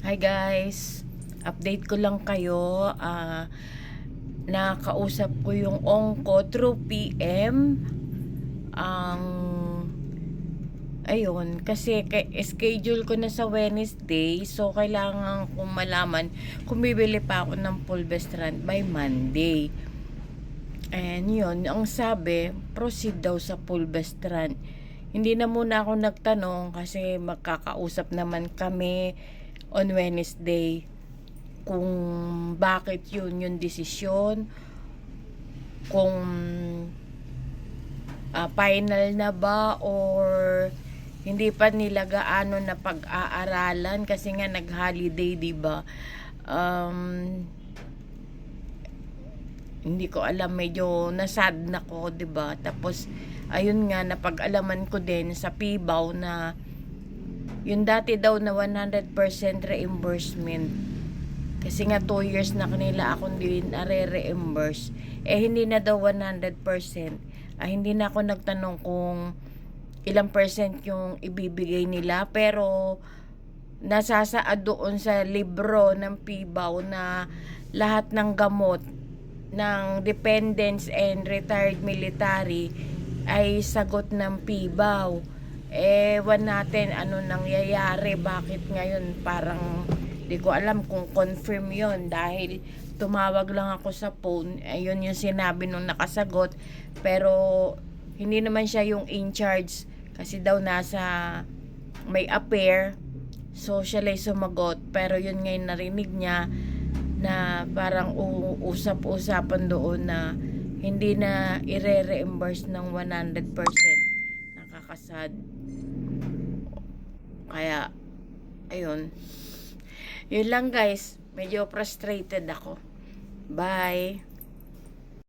Hi guys, update ko lang kayo. Nakausap ko yung Ongko through PM. Ang ayun, kasi schedule ko na sa Wednesday, so kailangan kong malaman kung bibili pa ako ng Pulvestrant by Monday. And yun, ang sabi, proceed daw sa Pulvestrant. Hindi na muna ako nagtanong kasi magkakausap naman kami on Wednesday kung bakit yun yung desisyon, kung final na ba or hindi pa nila gaano na pag-aaralan kasi nga nag-holiday, diba? Hindi ko alam, medyo nasad na ko, 'di ba? Tapos ayun nga, napag-alaman ko din sa PIBAW na yung dati daw na 100% reimbursement, kasi nga 2 years na kanila akong din are-reimburse, hindi na daw 100%. Hindi na ako nagtanong kung ilang percent yung ibibigay nila, pero nasasaad doon sa libro ng PIBAW na lahat ng gamot ng dependents and retired military ay sagot ng PIBAW. Ewan natin ano nangyayari, bakit ngayon parang di ko alam kung confirm yon, dahil tumawag lang ako sa phone, ayun yung sinabi nung nakasagot, pero hindi naman siya yung in charge kasi daw nasa may affair, so siya lang sumagot. Pero yun ngayon narinig niya na parang usap-usapan doon na hindi na ire-reimburse ng 100%. Nakakasad. Kaya ayun, yun lang guys, medyo frustrated ako. Bye.